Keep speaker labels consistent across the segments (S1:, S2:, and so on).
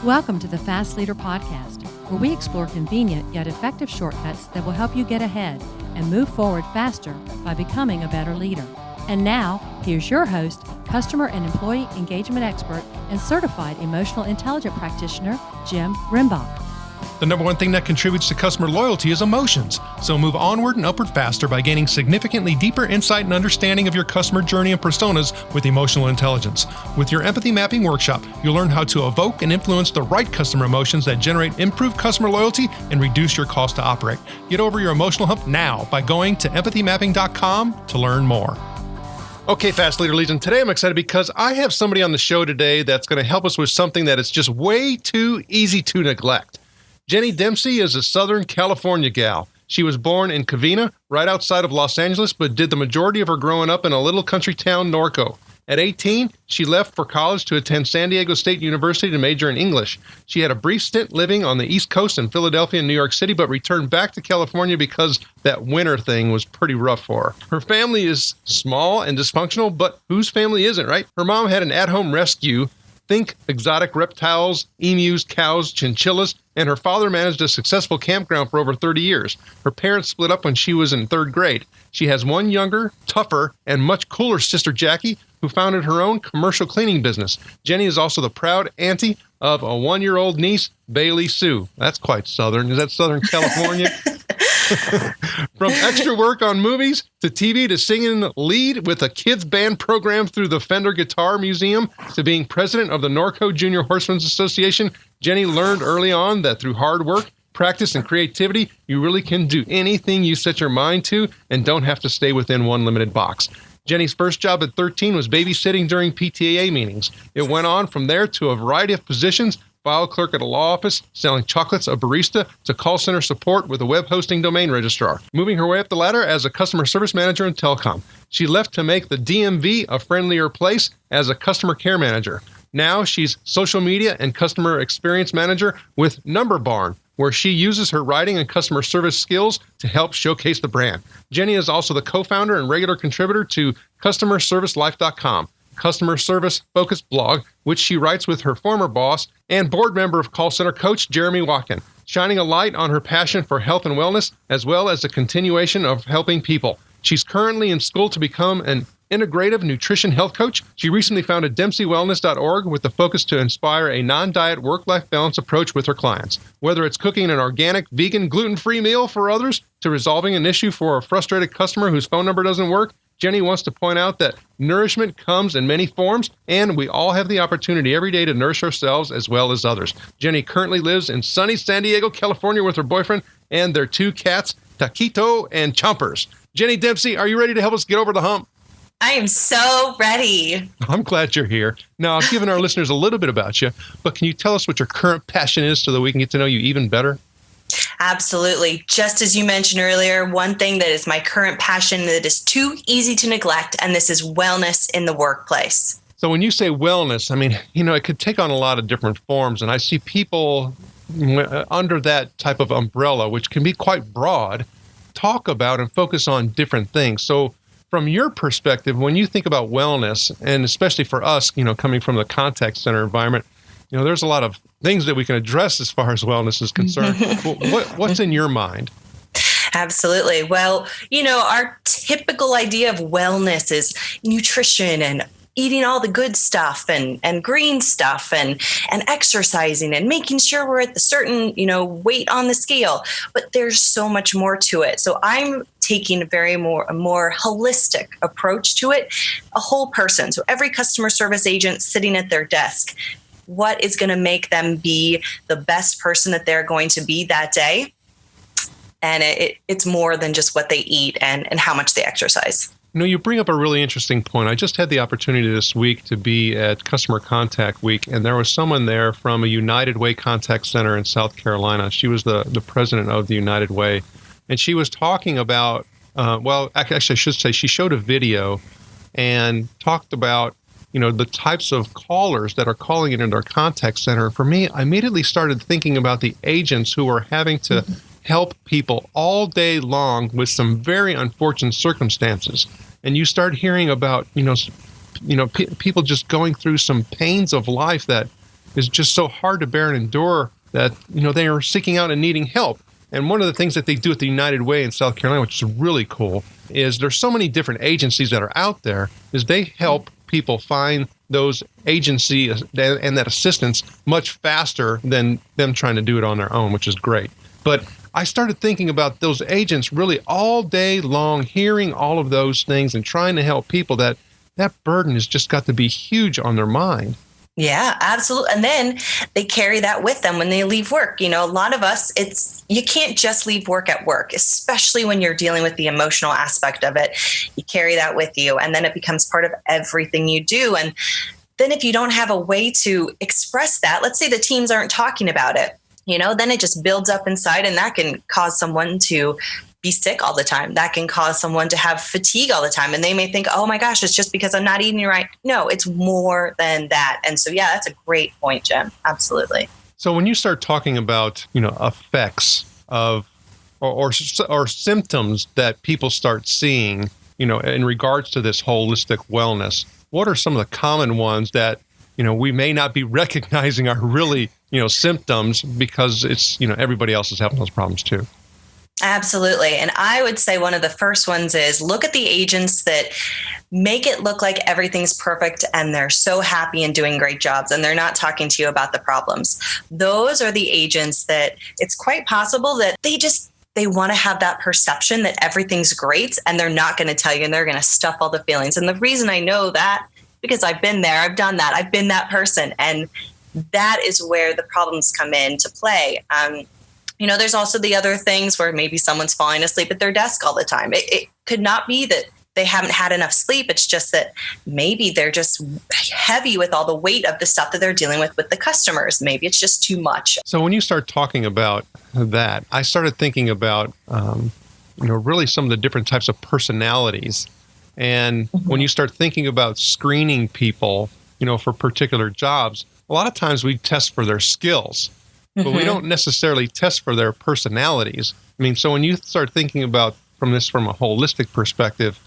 S1: Welcome to the Fast Leader Podcast, where we explore convenient yet effective shortcuts that will help you get ahead and move forward faster by becoming a better leader. And now, here's your host, customer and employee engagement expert and certified emotional intelligence practitioner, Jim Rimbach.
S2: The number one thing that contributes to customer loyalty is emotions. So move onward and upward faster by gaining significantly deeper insight and understanding of your customer journey and personas with emotional intelligence. With your empathy mapping workshop, you'll learn how to evoke and influence the right customer emotions that generate improved customer loyalty and reduce your cost to operate. Get over your emotional hump now by going to empathymapping.com to learn more. Okay, Fast Leader Legion, today I'm excited because I have somebody on the show today that's going to help us with something that is just way too easy to neglect. Jenny Dempsey is a Southern California gal. She was born in Covina, right outside of Los Angeles, but did the majority of her growing up in a little country town, Norco. At 18, she left for college to attend San Diego State University to major in English. She had a brief stint living on the East Coast in Philadelphia and New York City, but returned back to California because that winter thing was pretty rough for her. Her family is small and dysfunctional, but whose family isn't, right? Her mom had an at-home rescue. Think exotic reptiles, emus, cows, chinchillas, and her father managed a successful campground for over 30 years. Her parents split up when she was in third grade. She has one younger, tougher, and much cooler sister, Jackie, who founded her own commercial cleaning business. Jenny is also the proud auntie of a one-year-old niece, Bailey Sue. That's quite Southern. Is that Southern California? From extra work on movies to TV to singing lead with a kids band program through the Fender Guitar Museum to being president of the Norco Junior Horsemen's Association, Jenny learned early on that through hard work, practice, and creativity, you really can do anything you set your mind to and don't have to stay within one limited box. Jenny's first job at 13 was babysitting during PTA meetings. It went on from there to a variety of positions: file clerk at a law office, selling chocolates, a barista, to call center support with a web hosting domain registrar, moving her way up the ladder as a customer service manager in telecom. She left to make the DMV a friendlier place as a customer care manager. Now she's social media and customer experience manager with Number Barn, where she uses her writing and customer service skills to help showcase the brand. Jenny is also the co-founder and regular contributor to CustomerServiceLife.com, customer service focused blog, which she writes with her former boss and board member of call center coach Jeremy Watkin, shining a light on her passion for health and wellness, as well as the continuation of helping people. She's currently in school to become an integrative nutrition health coach. She recently founded DempseyWellness.org with the focus to inspire a non-diet work-life balance approach with her clients. Whether it's cooking an organic, vegan, gluten-free meal for others to resolving an issue for a frustrated customer whose phone number doesn't work, Jenny wants to point out that nourishment comes in many forms, and we all have the opportunity every day to nourish ourselves as well as others. Jenny currently lives in sunny San Diego, California with her boyfriend and their two cats, Taquito and Chompers. Jenny Dempsey, are you ready to help us get over the hump?
S3: I am so ready.
S2: I'm glad you're here. Now, I've given our listeners a little bit about you, but can you tell us what your current passion is so that we can get to know you even better?
S3: Absolutely. Just as you mentioned earlier, one thing that is my current passion that is too easy to neglect, and this is wellness in the workplace.
S2: So when you say wellness, I mean, it could take on a lot of different forms, and I see people under that type of umbrella, which can be quite broad, talk about and focus on different things. So from your perspective, when you think about wellness, and especially for us, coming from the contact center environment, there's a lot of things that we can address as far as wellness is concerned. What's in your mind?
S3: Absolutely. Well, our typical idea of wellness is nutrition and eating all the good stuff and green stuff and exercising and making sure we're at the certain, weight on the scale. But there's so much more to it. So I'm taking a more holistic approach to it, a whole person. So every customer service agent sitting at their desk, what is going to make them be the best person that they're going to be that day? And it's more than just what they eat and how much they exercise.
S2: You bring up a really interesting point. I just had the opportunity this week to be at Customer Contact Week, and there was someone there from a United Way contact center in South Carolina. She was the president of the United Way, and she was talking about, actually I should say she showed a video and talked about, the types of callers that are calling it into our contact center. For me, I immediately started thinking about the agents who are having to help people all day long with some very unfortunate circumstances. And you start hearing about, people just going through some pains of life that, is just so hard to bear and endure that, they are seeking out and needing help. And one of the things that they do at the United Way in South Carolina, which is really cool, is there's so many different agencies that are out there, is they help people find those agencies and that assistance much faster than them trying to do it on their own, which is great. But I started thinking about those agents really all day long, hearing all of those things and trying to help people, that burden has just got to be huge on their mind.
S3: Yeah, absolutely. And then they carry that with them when they leave work. A lot of us, you can't just leave work at work, especially when you're dealing with the emotional aspect of it. You carry that with you, and then it becomes part of everything you do. And then if you don't have a way to express that, let's say the teams aren't talking about it, then it just builds up inside, and that can cause someone to be sick all the time. That can cause someone to have fatigue all the time. And they may think, oh my gosh, it's just because I'm not eating right. No, it's more than that. And so, yeah, that's a great point, Jim. Absolutely.
S2: So when you start talking about, effects of or symptoms that people start seeing, in regards to this holistic wellness, what are some of the common ones that, we may not be recognizing are really, symptoms, because it's, everybody else is having those problems too?
S3: Absolutely. And I would say one of the first ones is look at the agents that make it look like everything's perfect and they're so happy and doing great jobs and they're not talking to you about the problems. Those are the agents that it's quite possible that they want to have that perception that everything's great, and they're not going to tell you, and they're going to stuff all the feelings. And the reason I know that, because I've been there, I've done that, I've been that person. And that is where the problems come into play. There's also the other things where maybe someone's falling asleep at their desk all the time. It could not be that they haven't had enough sleep. It's just that maybe they're just heavy with all the weight of the stuff that they're dealing with the customers. Maybe it's just too much.
S2: So when you start talking about that, I started thinking about, really some of the different types of personalities. And when you start thinking about screening people, for particular jobs, a lot of times we test for their skills, but we don't necessarily test for their personalities. So when you start thinking about from a holistic perspective,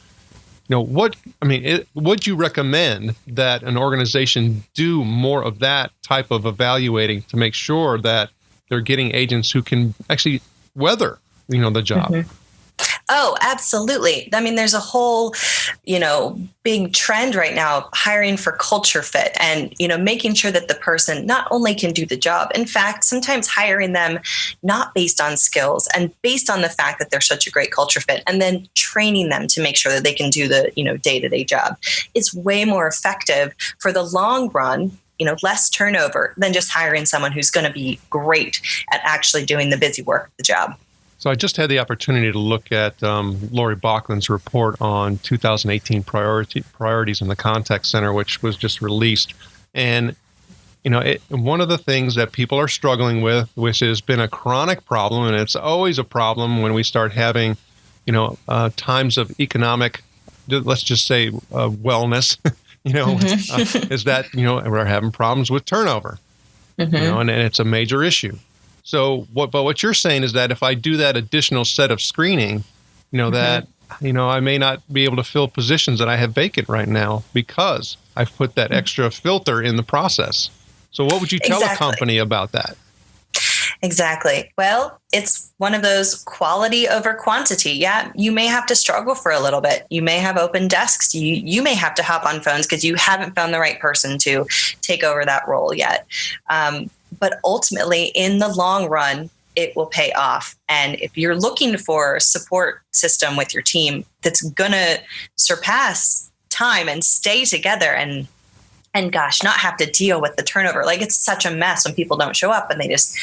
S2: would you recommend that an organization do more of that type of evaluating to make sure that they're getting agents who can actually weather, the job?
S3: Oh, absolutely. There's a whole, big trend right now, hiring for culture fit and, making sure that the person not only can do the job, in fact, sometimes hiring them not based on skills and based on the fact that they're such a great culture fit, and then training them to make sure that they can do the, day-to-day job. It's way more effective for the long run, less turnover than just hiring someone who's going to be great at actually doing the busy work of the job.
S2: So I just had the opportunity to look at Lori Bachman's report on 2018 priorities in the contact center, which was just released. And, one of the things that people are struggling with, which has been a chronic problem, and it's always a problem when we start having, times of economic, let's just say wellness, is that, we're having problems with turnover, and it's a major issue. So what you're saying is that if I do that additional set of screening, that, I may not be able to fill positions that I have vacant right now because I've put that extra filter in the process. So what would you tell a company about that?
S3: Exactly. Well, it's one of those quality over quantity. Yeah, you may have to struggle for a little bit. You may have open desks. You may have to hop on phones because you haven't found the right person to take over that role yet. But ultimately, in the long run, it will pay off. And if you're looking for a support system with your team that's going to surpass time and stay together and gosh, not have to deal with the turnover. Like, it's such a mess when people don't show up and they just,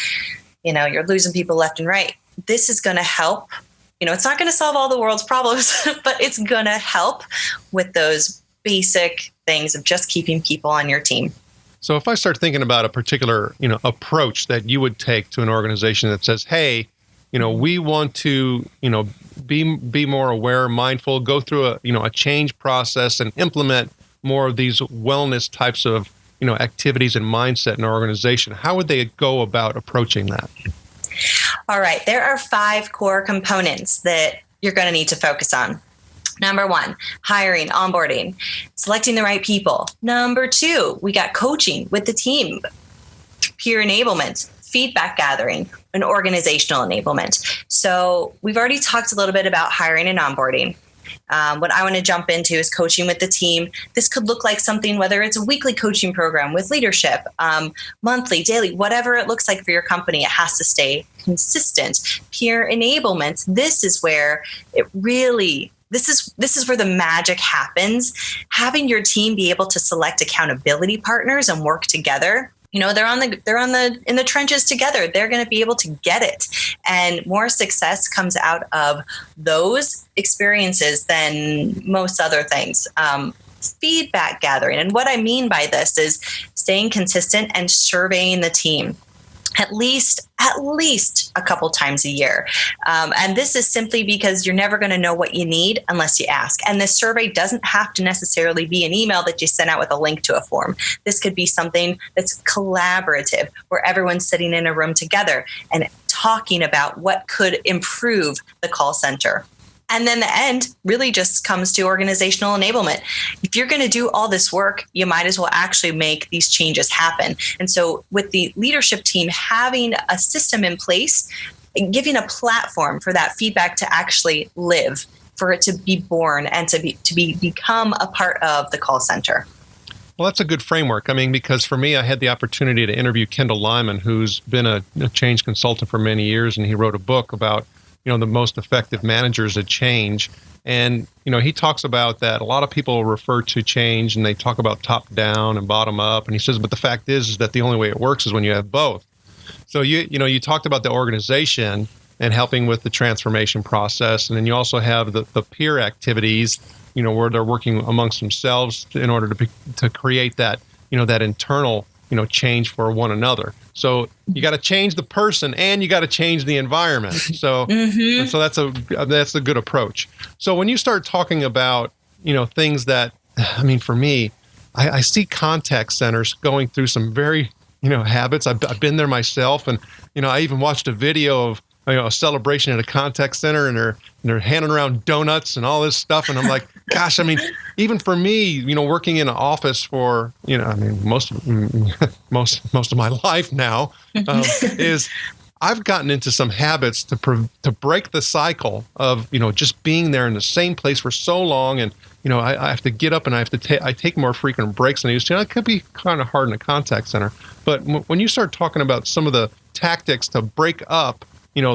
S3: you're losing people left and right. This is going to help. It's not going to solve all the world's problems, but it's going to help with those basic things of just keeping people on your team.
S2: So if I start thinking about a particular, approach that you would take to an organization that says, hey, we want to, be more aware, mindful, go through a change process and implement more of these wellness types of, activities and mindset in our organization, how would they go about approaching that?
S3: All right. There are 5 core components that you're going to need to focus on. Number 1, hiring, onboarding, selecting the right people. Number 2, we got coaching with the team. peer enablement, feedback gathering, and organizational enablement. So we've already talked a little bit about hiring and onboarding. What I want to jump into is coaching with the team. This could look like something, whether it's a weekly coaching program with leadership, monthly, daily, whatever it looks like for your company, it has to stay consistent. Peer enablement, this is where it really, this is where the magic happens. Having your team be able to select accountability partners and work together. You know, they're in the trenches together. They're going to be able to get it. And more success comes out of those experiences than most other things. Feedback gathering. And what I mean by this is staying consistent and surveying the team at least a couple times a year. And this is simply because you're never going to know what you need unless you ask. And this survey doesn't have to necessarily be an email that you send out with a link to a form. This could be something that's collaborative, where everyone's sitting in a room together and talking about what could improve the call center. And then the end really just comes to organizational enablement. If you're going to do all this work, you might as well actually make these changes happen. And so with the leadership team having a system in place, giving a platform for that feedback to actually live, for it to be born and to become a part of the call center.
S2: Well, that's a good framework. I mean, because for me, I had the opportunity to interview Kendall Lyman, who's been a change consultant for many years, and he wrote a book about the most effective managers at change. And, he talks about that. A lot of people refer to change and they talk about top down and bottom up. And he says, but the fact is that the only way it works is when you have both. So, you talked about the organization and helping with the transformation process. And then you also have the peer activities, where they're working amongst themselves in order to create that, that internal change for one another. So you got to change the person and you got to change the environment. So, so that's a good approach. So when you start talking about, things that, I mean, for me, I see contact centers going through some very, habits. I've been there myself. And, I even watched a video of, a celebration at a contact center, and they're handing around donuts and all this stuff. And I'm like, gosh, I mean, even for me, working in an office for, most of my life now, is I've gotten into some habits to break the cycle of, just being there in the same place for so long. And, I have to get up and I take more frequent breaks than I used to. It could be kind of hard in a contact center. But when you start talking about some of the tactics to break up,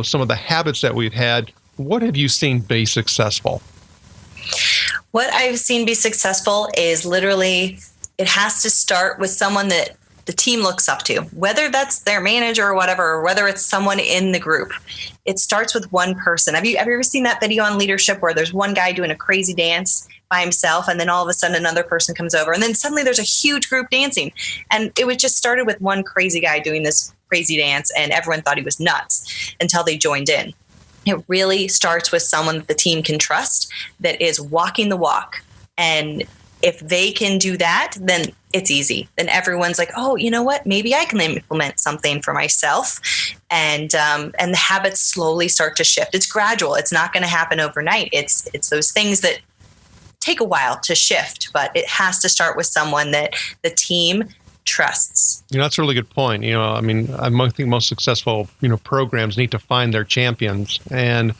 S2: some of the habits that we've had, what have you seen be successful?
S3: What I've seen be successful is literally, it has to start with someone that the team looks up to, whether that's their manager or whatever, or whether it's someone in the group. It starts with one person. Have you ever seen that video on leadership where there's one guy doing a crazy dance by himself, and then all of a sudden another person comes over, and then suddenly there's a huge group dancing? And it was just started with one crazy guy doing this crazy dance, and everyone thought he was nuts until they joined in. It really starts with someone that the team can trust, that is walking the walk. And if they can do that, then it's easy. Then everyone's like, oh, you know what? Maybe I can implement something for myself. And the habits slowly start to shift. It's gradual. It's not going to happen overnight. It's those things that take a while to shift, but it has to start with someone that the team trusts.
S2: That's a really good point. I think most successful, programs need to find their champions and,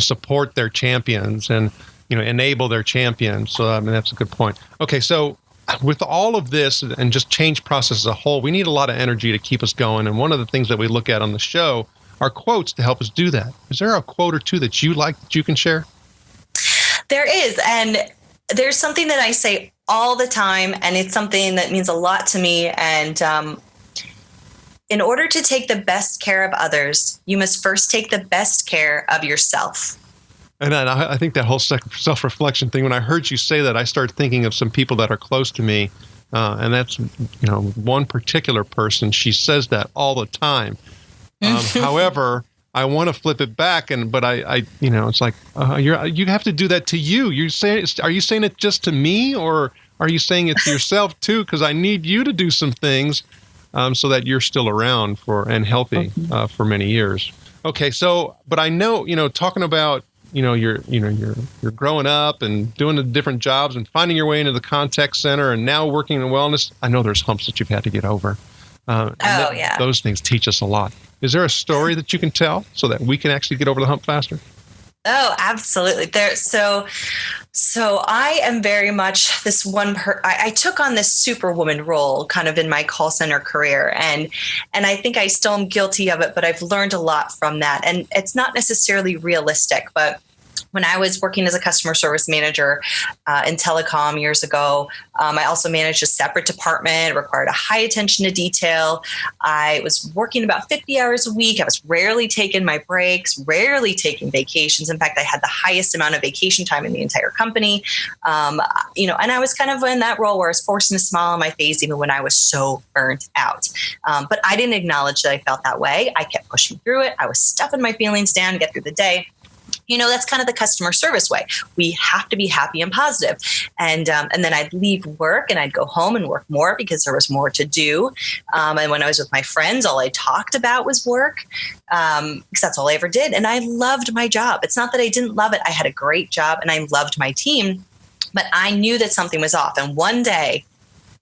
S2: support their champions and, enable their champions. So, that's a good point. Okay. So with all of this and just change process as a whole, we need a lot of energy to keep us going. And one of the things that we look at on the show are quotes to help us do that. Is there a quote or two that you like that you can share?
S3: There is. And there's something that I say all the time, and it's something that means a lot to me. And in order to take the best care of others, you must first take the best care of yourself.
S2: And I think that whole self-reflection thing, when I heard you say that, I started thinking of some people that are close to me. And that's, one particular person. She says that all the time. However, I want to flip it back, but I it's like you have to do that to you. Are you saying it just to me, or are you saying it to yourself too? Because I need you to do some things so that you're still around and healthy for many years. Okay, so but I know talking about you're growing up and doing the different jobs and finding your way into the contact center and now working in wellness. I know there's humps that you've had to get over. Those things teach us a lot. Is there a story that you can tell so that we can actually get over the hump faster?
S3: Oh, absolutely. So I am very much this one. I took on this superwoman role kind of in my call center career, and I think I still am guilty of it, but I've learned a lot from that. And it's not necessarily realistic, but when I was working as a customer service manager in telecom years ago, I also managed a separate department, required a high attention to detail. I was working about 50 hours a week. I was rarely taking my breaks, rarely taking vacations. In fact, I had the highest amount of vacation time in the entire company. And I was kind of in that role where I was forcing a smile on my face, even when I was so burnt out. But I didn't acknowledge that I felt that way. I kept pushing through it. I was stuffing my feelings down to get through the day. That's kind of the customer service way. We have to be happy and positive. And then I'd leave work and I'd go home and work more because there was more to do. And when I was with my friends, all I talked about was work because that's all I ever did. And I loved my job. It's not that I didn't love it. I had a great job and I loved my team, but I knew that something was off. And one day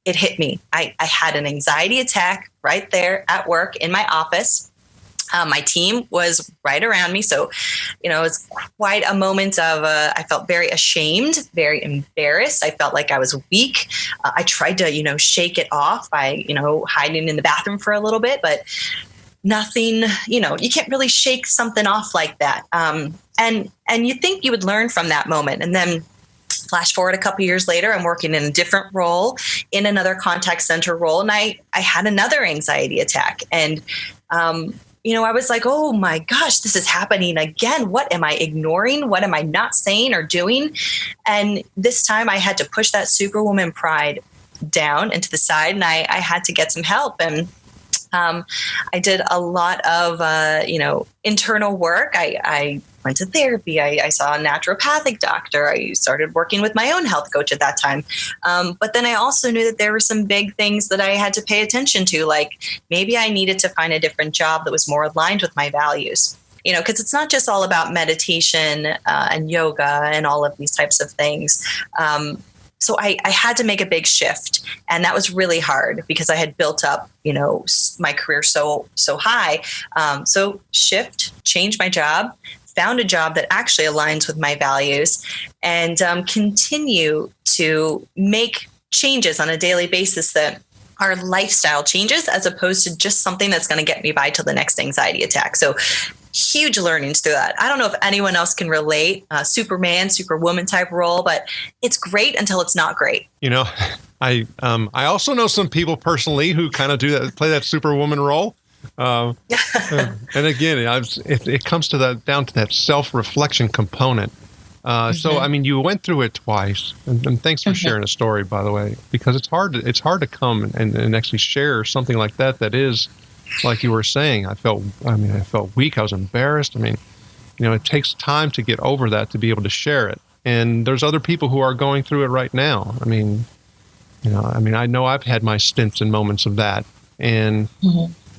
S3: it hit me. I had an anxiety attack right there at work in my office. My team was right around me. So, it was quite a moment of, I felt very ashamed, very embarrassed. I felt like I was weak. I tried to, shake it off by, hiding in the bathroom for a little bit, but nothing, you can't really shake something off like that. And you think you would learn from that moment. And then flash forward a couple years later, I'm working in a different role in another contact center role. And I had another anxiety attack. And, I was like, oh my gosh, this is happening again. What am I ignoring? What am I not saying or doing? And this time I had to push that superwoman pride down and to the side, and I had to get some help. And I did a lot of, internal work. I went to therapy. I saw a naturopathic doctor. I started working with my own health coach at that time. But then I also knew that there were some big things that I had to pay attention to, like maybe I needed to find a different job that was more aligned with my values. Because it's not just all about meditation and yoga and all of these types of things. So I had to make a big shift, and that was really hard because I had built up, my career so high. So shift, change my job, found a job that actually aligns with my values, and continue to make changes on a daily basis that are lifestyle changes as opposed to just something that's going to get me by till the next anxiety attack. So huge learnings through that. I don't know if anyone else can relate, Superman, Superwoman type role, but it's great until it's not great.
S2: I also know some people personally who kind of play that Superwoman role. And again, it comes to down to that self-reflection component. So, you went through it twice, and thanks for sharing a story, by the way, because it's hard to come and actually share something like that is, like you were saying, I felt weak. I was embarrassed. It takes time to get over that, to be able to share it. And there's other people who are going through it right now. I know I've had my stints and moments of that. And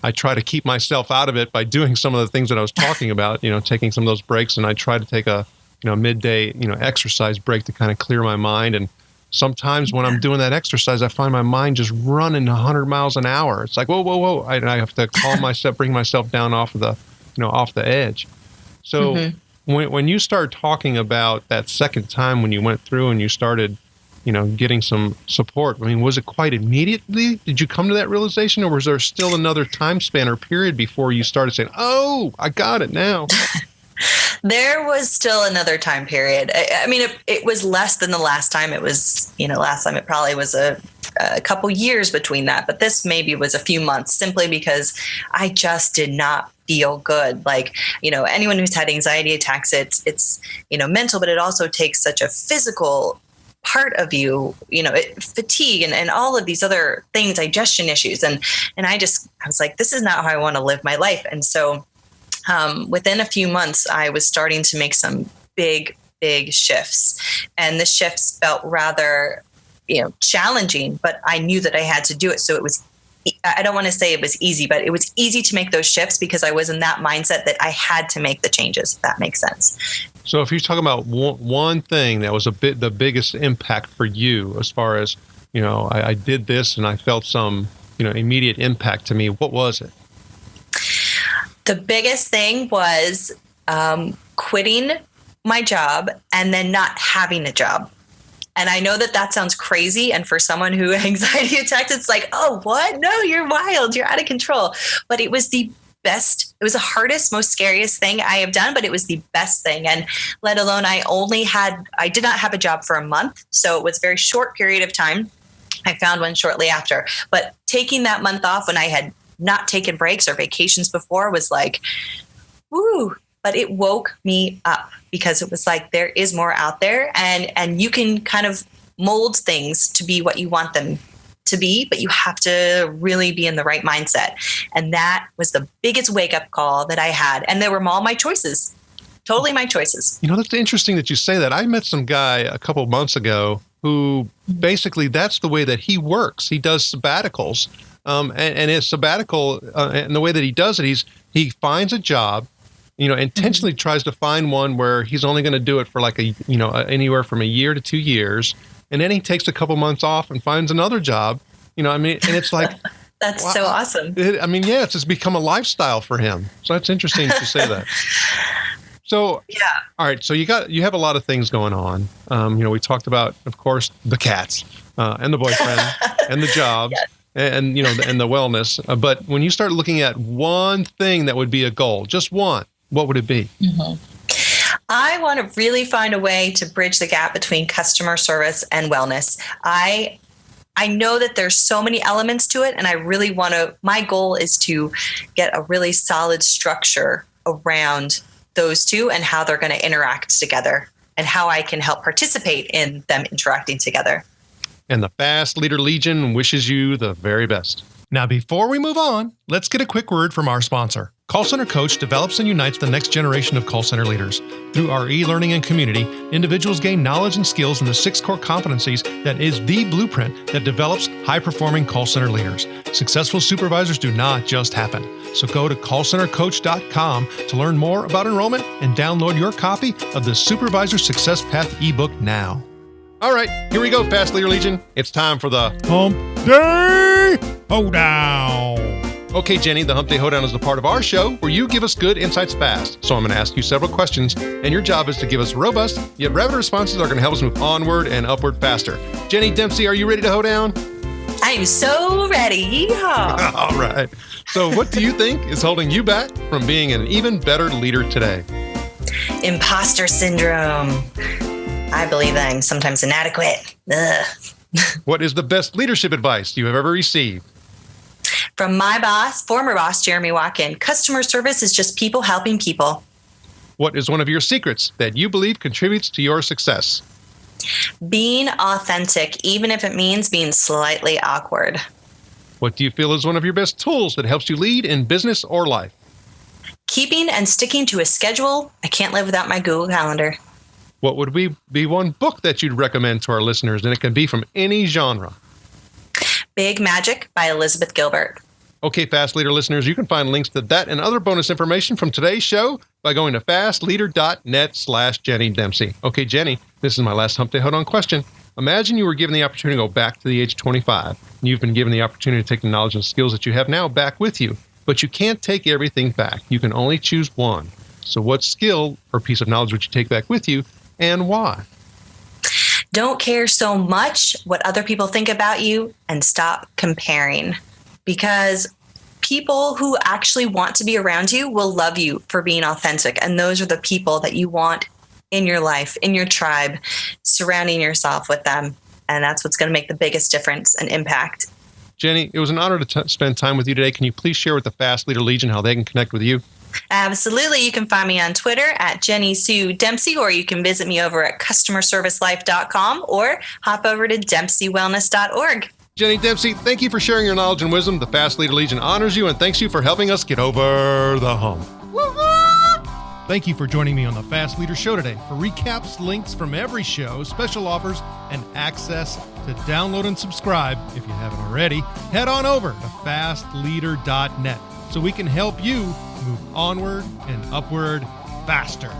S2: I try to keep myself out of it by doing some of the things that I was talking about, taking some of those breaks. And I try to take a, midday, exercise break to kind of clear my mind. And sometimes when I'm doing that exercise, I find my mind just running 100 miles an hour. It's like, whoa. I have to calm myself, bring myself down off the edge. So when you start talking about that second time when you went through and you started, getting some support, was it quite immediately? Did you come to that realization, or was there still another time span or period before you started saying, oh, I got it now?
S3: There was still another time period. It was less than the last time. It was, last time it probably was a couple years between that, but this maybe was a few months, simply because I just did not feel good. Like, anyone who's had anxiety attacks, it's mental, but it also takes such a physical part of you, fatigue and all of these other things, digestion issues. And I was like, this is not how I want to live my life. And so within a few months, I was starting to make some big shifts, and the shifts felt rather, challenging, but I knew that I had to do it. So it was, I don't want to say it was easy, but it was easy to make those shifts because I was in that mindset that I had to make the changes, if that makes sense.
S2: So if you're talking about one thing that was the biggest impact for you, as far as, I did this and I felt some immediate impact to me. What was it?
S3: The biggest thing was quitting my job and then not having a job. And I know that sounds crazy. And for someone who anxiety attacks, it's like, oh, what? No, you're wild. You're out of control. But it was the best. It was the hardest, most scariest thing I have done, but it was the best thing. And let alone I did not have a job for a month. So it was a very short period of time. I found one shortly after. But taking that month off when I had not taken breaks or vacations before was like, woo. But it woke me up because it was like, there is more out there and you can kind of mold things to be what you want them to be, but you have to really be in the right mindset. And that was the biggest wake up call that I had. And they were all my choices, totally my choices.
S2: That's interesting that you say that. I met some guy a couple of months ago who basically that's the way that he works. He does sabbaticals. And his sabbatical, and the way that he does it, he finds a job, intentionally tries to find one where he's only going to do it for like anywhere from a year to 2 years. And then he takes a couple months off and finds another job, and it's like,
S3: that's wow. So awesome.
S2: It's just become a lifestyle for him. So that's interesting to say that. So, yeah. All right. So you have a lot of things going on. We talked about, of course, the cats, and the boyfriend and the job. Yes. And and the wellness. But when you start looking at one thing that would be a goal, just one, what would it be?
S3: Mm-hmm. I want to really find a way to bridge the gap between customer service and wellness. I know that there's so many elements to it, and I really want to. My goal is to get a really solid structure around those two and how they're going to interact together, and how I can help participate in them interacting together.
S2: And the Fast Leader Legion wishes you the very best. Now, before we move on, let's get a quick word from our sponsor. Call Center Coach develops and unites the next generation of call center leaders. Through our e-learning and community, individuals gain knowledge and skills in the 6 core competencies that is the blueprint that develops high-performing call center leaders. Successful supervisors do not just happen. So go to callcentercoach.com to learn more about enrollment and download your copy of the Supervisor Success Path ebook now. All right, here we go, Fast Leader Legion. It's time for the Hump Day Hoedown. Okay, Jenny, the Hump Day Hoedown is the part of our show where you give us good insights fast. So I'm going to ask you several questions, and your job is to give us robust, yet rapid responses that are going to help us move onward and upward faster. Jenny, Dempsey, are you ready to hoe down?
S3: I'm so ready. Yeehaw.
S2: All right. So what do you think is holding you back from being an even better leader today?
S3: Imposter syndrome. I believe I'm sometimes inadequate. Ugh.
S2: What is the best leadership advice you have ever received?
S3: From my boss, former boss, Jeremy Walken. Customer service is just people helping people.
S2: What is one of your secrets that you believe contributes to your success?
S3: Being authentic, even if it means being slightly awkward.
S2: What do you feel is one of your best tools that helps you lead in business or life?
S3: Keeping and sticking to a schedule. I can't live without my Google Calendar.
S2: What would be one book that you'd recommend to our listeners? And it can be from any genre.
S3: Big Magic by Elizabeth Gilbert.
S2: Okay, Fast Leader listeners, you can find links to that and other bonus information from today's show by going to fastleader.net/Jenny Dempsey. Okay, Jenny, this is my last Hump Day Hoedown question. Imagine you were given the opportunity to go back to the age of 25. You've been given the opportunity to take the knowledge and skills that you have now back with you, but you can't take everything back. You can only choose one. So what skill or piece of knowledge would you take back with you, and why?
S3: Don't care so much what other people think about you and stop comparing, because people who actually want to be around you will love you for being authentic. And those are the people that you want in your life, in your tribe, surrounding yourself with them. And that's what's going to make the biggest difference and impact.
S2: Jenny, it was an honor to spend time with you today. Can you please share with the Fast Leader Legion how they can connect with you?
S3: Absolutely. You can find me on Twitter at Jenny Sue Dempsey, or you can visit me over at customerservicelife.com or hop over to dempseywellness.org.
S2: Jenny Dempsey, thank you for sharing your knowledge and wisdom. The Fast Leader Legion honors you and thanks you for helping us get over the hump. Thank you for joining me on the Fast Leader Show today. For recaps, links from every show, special offers, and access to download and subscribe, if you haven't already, head on over to fastleader.net so we can help you move onward and upward faster.